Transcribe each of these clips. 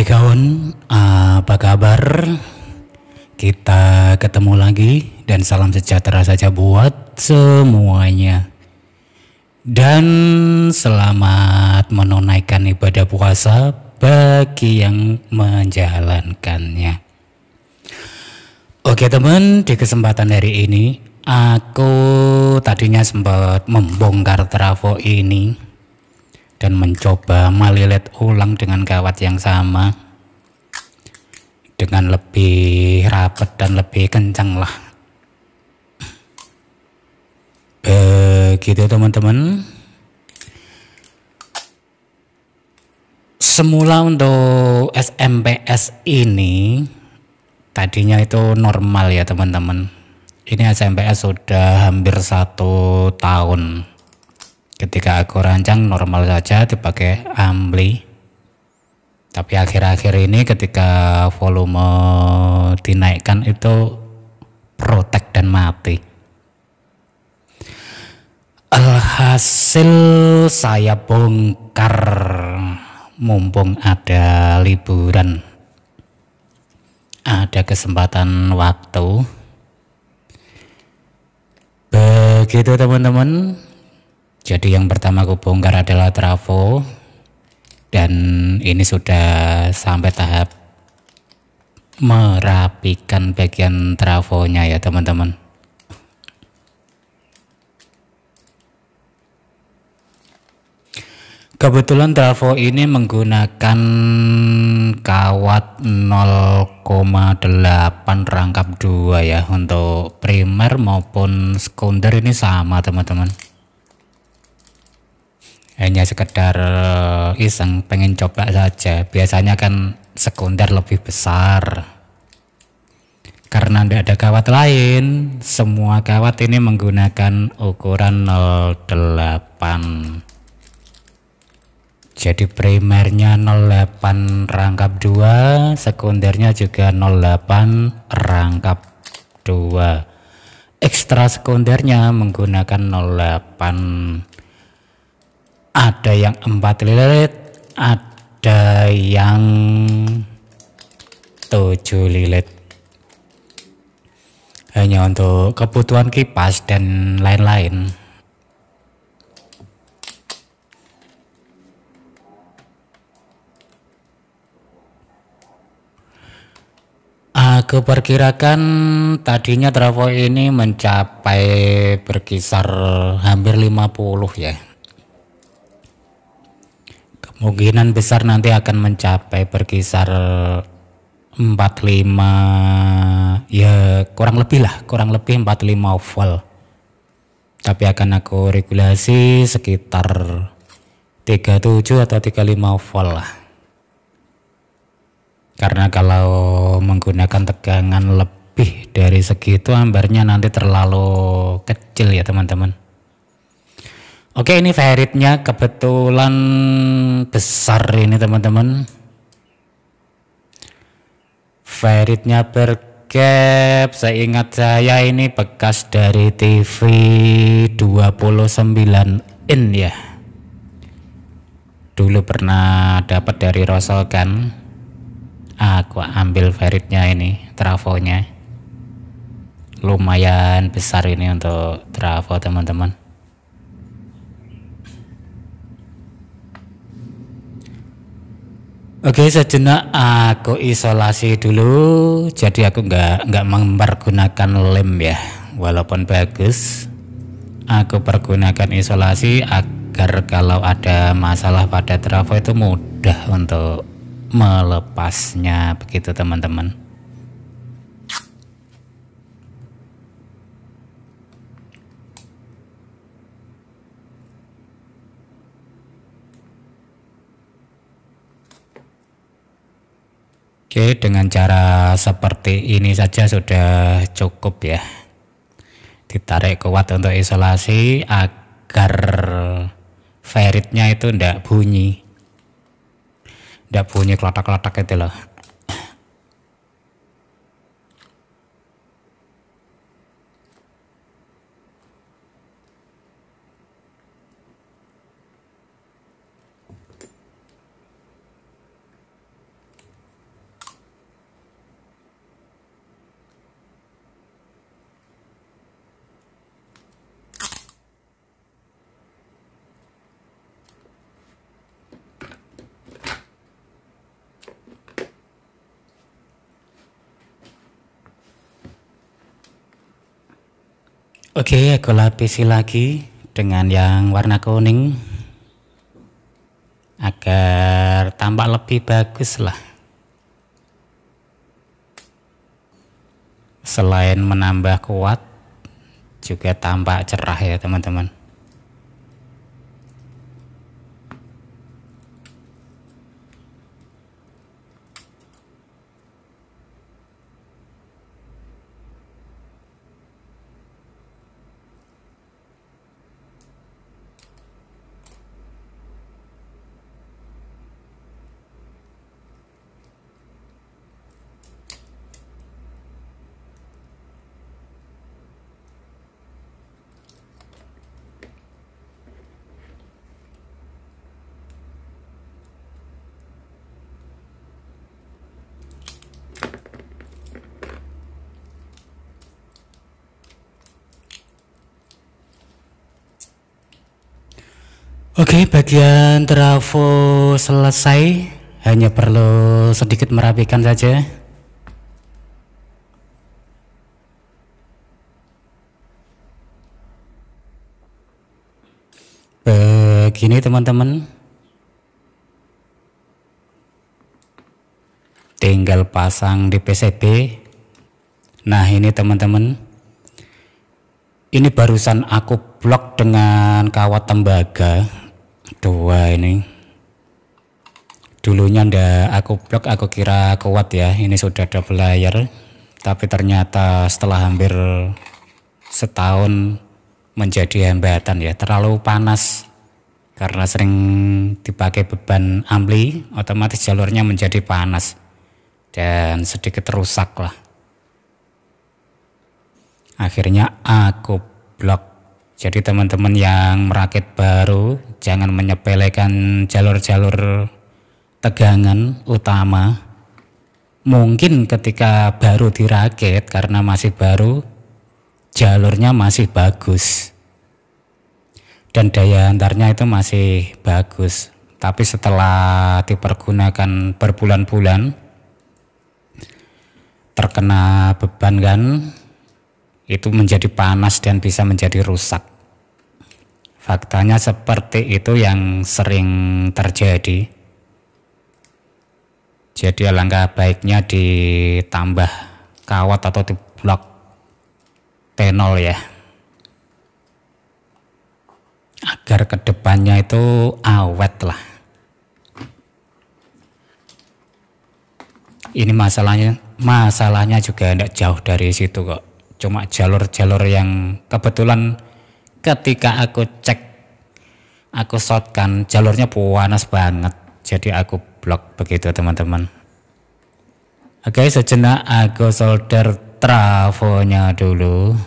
Oke kawan, apa kabar? Kita ketemu lagi dan salam sejahtera saja buat semuanya. Dan selamat menunaikan ibadah puasa bagi yang menjalankannya. Oke teman, di kesempatan hari ini aku tadinya sempat membongkar trafo ini dan mencoba melilit ulang dengan kawat yang sama dengan lebih rapat dan lebih kencang lah. Begitu teman-teman. Semula untuk SMPS ini tadinya itu normal ya teman-teman. Ini SMPS sudah hampir 1 tahun. Ketika aku rancang normal saja dipakai ampli. Tapi akhir-akhir ini ketika volume dinaikkan itu protek dan mati. Alhasil saya bongkar mumpung ada liburan. Ada kesempatan waktu. Begitu teman-teman. Jadi yang pertama aku bongkar adalah trafo. Dan ini sudah sampai tahap merapikan bagian trafonya ya teman-teman. Kebetulan trafo ini menggunakan kawat 0,8 rangkap 2 ya. Untuk primer maupun sekunder ini sama teman-teman. Hanya sekedar iseng pengen coba saja. Biasanya kan sekunder lebih besar karena tidak ada kawat lain. Semua kawat ini menggunakan ukuran 0,8. Jadi primernya 0,8 rangkap 2, sekundernya juga 0,8 rangkap 2. Ekstra sekundernya menggunakan 0,8. Ada yang 4 lilit, ada yang 7 lilit. Hanya untuk kebutuhan kipas dan lain-lain. Aku perkirakan tadinya trafo ini mencapai berkisar hampir 50 ya. Kemungkinan besar nanti akan mencapai berkisar 45 ya, kurang lebih 45 volt. Tapi akan aku regulasi sekitar 37 atau 35 volt lah. Karena kalau menggunakan tegangan lebih dari segitu ampernya nanti terlalu kecil ya teman-teman. Oke, ini feritnya kebetulan besar ini teman-teman. Feritnya bergap, seingat saya ini bekas dari TV 29 in ya. Dulu pernah dapat dari Rosokan. Aku ambil feritnya ini, trafonya. Lumayan besar ini untuk trafo teman-teman. Oke, sejenak aku isolasi dulu. Jadi aku nggak mempergunakan lem ya, walaupun bagus. Aku pergunakan isolasi agar kalau ada masalah pada trafo itu mudah untuk melepasnya, begitu teman-teman. Oke, dengan cara seperti ini saja sudah cukup ya. Ditarik kuat untuk isolasi agar feritnya itu tidak bunyi. Tidak bunyi klotak-klotak itu loh. Oke, aku lapisi lagi dengan yang warna kuning agar tampak lebih bagus lah. Selain menambah kuat, juga tampak cerah ya teman-teman. Oke, bagian trafo selesai, hanya perlu sedikit merapikan saja. Begini teman-teman, tinggal pasang di PCB. Nah ini teman-teman, ini barusan aku blok dengan kawat tembaga dua ini. Dulunya ndak aku blok, aku kira kuat ya, ini sudah double layer, tapi ternyata setelah hampir setahun menjadi hambatan ya, terlalu panas karena sering dipakai beban ampli, otomatis jalurnya menjadi panas dan sedikit rusak lah. Akhirnya aku blok. Jadi teman-teman yang merakit baru jangan menyepelekan jalur-jalur tegangan utama. Mungkin ketika baru dirakit karena masih baru, jalurnya masih bagus dan daya antarnya itu masih bagus. Tapi setelah dipergunakan berbulan-bulan, terkena beban kan, itu menjadi panas dan bisa menjadi rusak. Faktanya seperti itu yang sering terjadi. Jadi alangkah baiknya ditambah kawat atau diblok T0 ya, agar kedepannya itu awet lah. Ini masalahnya juga tidak jauh dari situ kok. Cuma jalur-jalur yang kebetulan ketika aku cek, aku shotgun, jalurnya panas banget, jadi aku blok begitu teman-teman. Oke, sejenak aku solder trafonya dulu.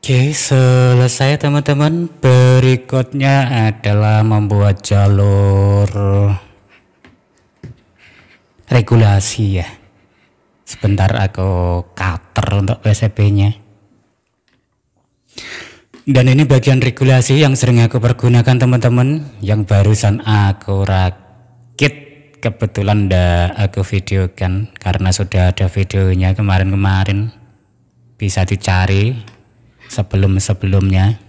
Oke, selesai teman-teman. Berikutnya adalah membuat jalur regulasi ya. Sebentar aku cutter untuk PCB-nya. Dan ini bagian regulasi yang sering aku pergunakan teman-teman, yang barusan aku rakit. Kebetulan ndak aku videokan karena sudah ada videonya kemarin-kemarin, bisa dicari sebelum-sebelumnya.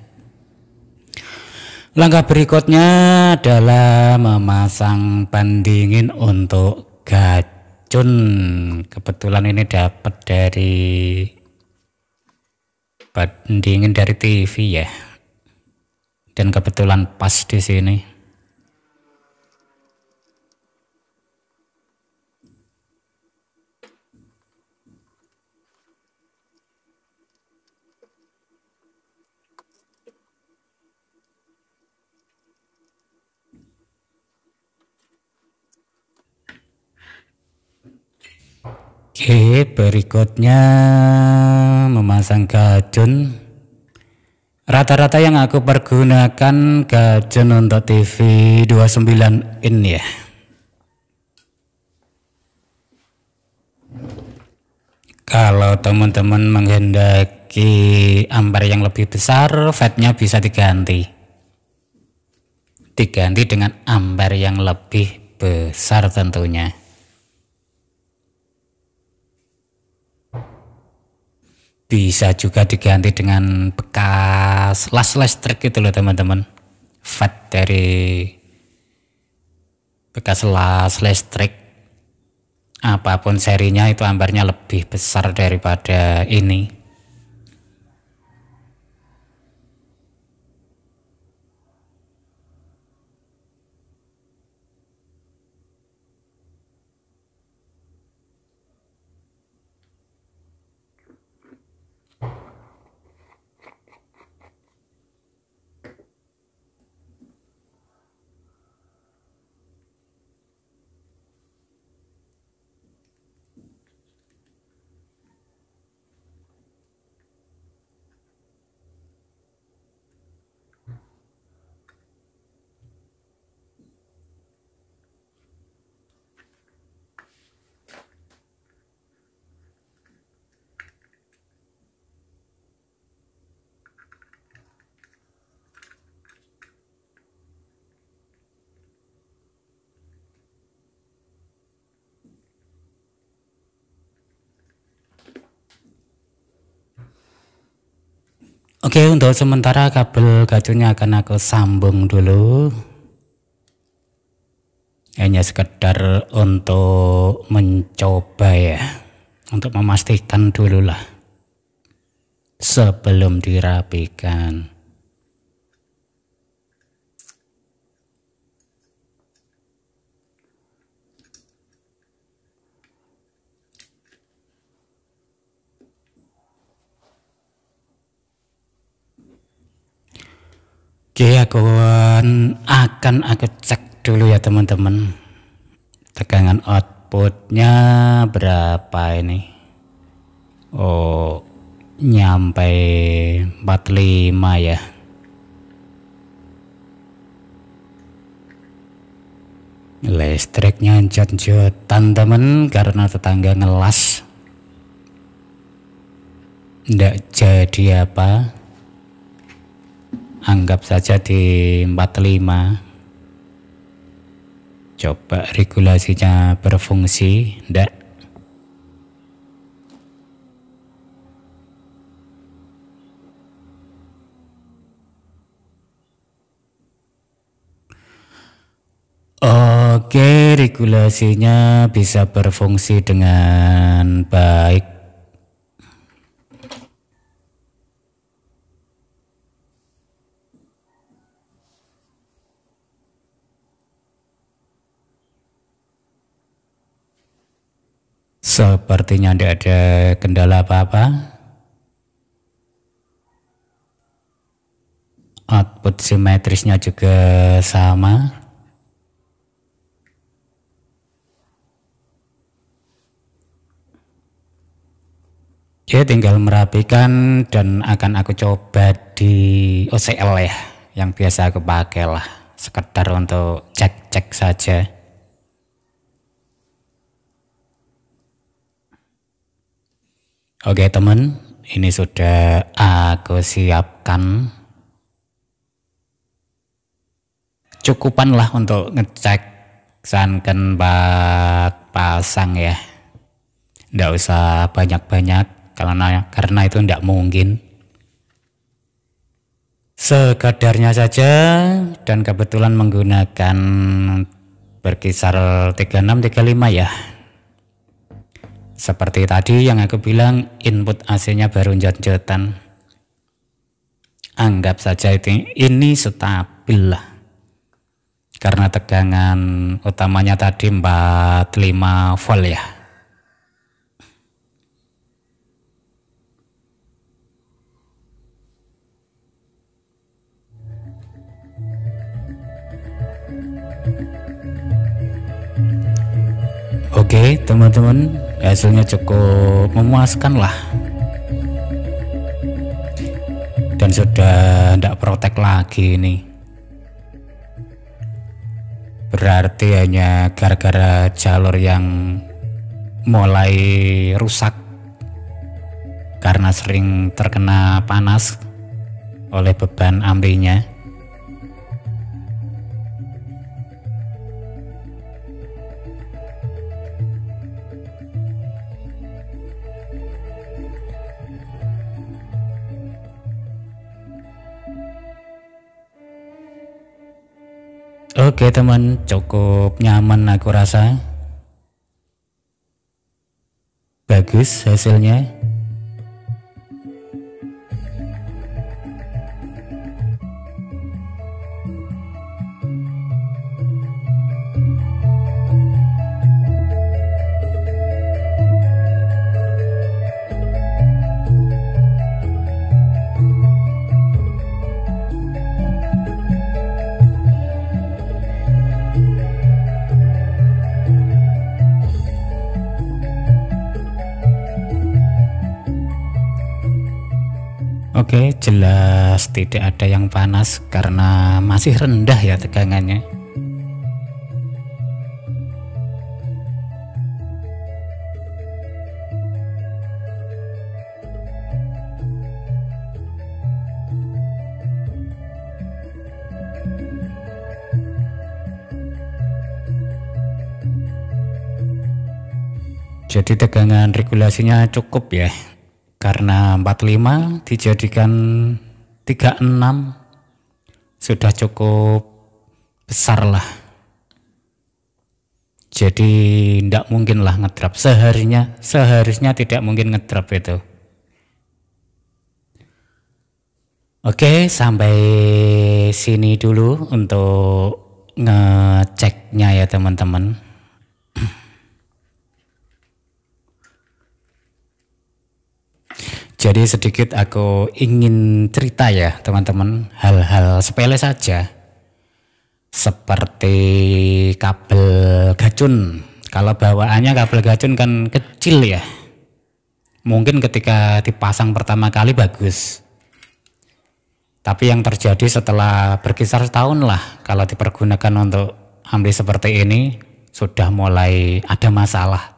Langkah berikutnya adalah memasang pendingin untuk gajah. kacun. Kebetulan ini dapat dari bandingin dari TV ya, dan kebetulan pas di sini. Oke, berikutnya memasang gajun. Rata-rata yang aku pergunakan gajun untuk TV 29 in ya. Kalau teman-teman menghendaki ampere yang lebih besar, fatnya bisa diganti dengan ampere yang lebih besar tentunya. Bisa juga diganti dengan bekas las listrik gitu loh teman-teman. Fat dari bekas las listrik. Apapun serinya itu ampernya lebih besar daripada ini. Oke, untuk sementara kabel gajunnya akan aku sambung dulu. Hanya sekedar untuk mencoba ya, untuk memastikan dulu lah sebelum dirapikan. Oke, akan aku cek dulu ya teman-teman. Tegangan outputnya berapa ini? Oh, nyampe 45 ya. Listriknya jot-jotan temen karena tetangga ngelas. Nggak jadi apa. Anggap saja di 45. Coba regulasinya berfungsi, ndak. Oke, regulasinya bisa berfungsi dengan baik. Sepertinya tidak ada kendala apa-apa. Output simetrisnya juga sama. Oke, tinggal merapikan dan akan aku coba di OCL ya, yang biasa aku pakai lah, sekedar untuk cek-cek saja. Oke teman, ini sudah aku siapkan. Cukupan lah untuk ngecek sanken pasang ya. Nggak usah banyak-banyak karena itu nggak mungkin. Sekadarnya saja, dan kebetulan menggunakan berkisar 36-35 ya. Seperti tadi yang aku bilang, input AC-nya baru jot-jotan. Anggap saja ini stabil lah. Karena tegangan utamanya tadi 45 volt ya. Oke teman-teman, hasilnya cukup memuaskan lah. Dan sudah tidak protek lagi ini. Berarti hanya gara-gara jalur yang mulai rusak karena sering terkena panas oleh beban amplinya. Oke teman, cukup nyaman aku rasa. Bagus hasilnya. Oke, jelas tidak ada yang panas karena masih rendah ya tegangannya. Jadi tegangan regulasinya cukup ya. Karena 45 dijadikan 36 sudah cukup besar lah. Jadi tidak mungkin lah ngedrop, seharusnya tidak mungkin ngedrop itu. Oke, sampai sini dulu untuk ngeceknya ya teman-teman. Jadi sedikit aku ingin cerita ya teman-teman, hal-hal sepele saja. Seperti kabel gacun. Kalau bawaannya kabel gacun kan kecil ya. Mungkin ketika dipasang pertama kali bagus. Tapi yang terjadi setelah berkisar setahun lah, kalau dipergunakan untuk ampli seperti ini sudah mulai ada masalah.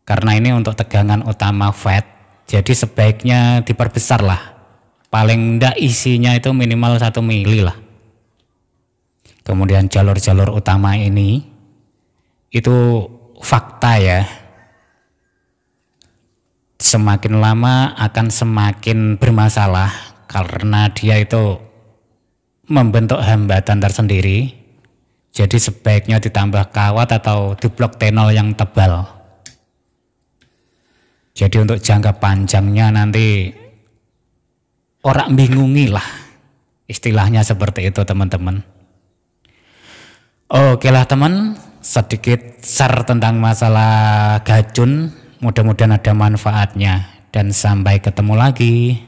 Karena ini untuk tegangan utama FET. Jadi sebaiknya diperbesar lah. Paling enggak isinya itu minimal 1 mili lah. Kemudian jalur-jalur utama ini itu fakta ya. Semakin lama akan semakin bermasalah karena dia itu membentuk hambatan tersendiri. Jadi sebaiknya ditambah kawat atau diblok tenol yang tebal. Jadi untuk jangka panjangnya nanti orang bingungi lah, istilahnya seperti itu teman-teman. Oke lah teman, sedikit share tentang masalah gacun, mudah-mudahan ada manfaatnya dan sampai ketemu lagi.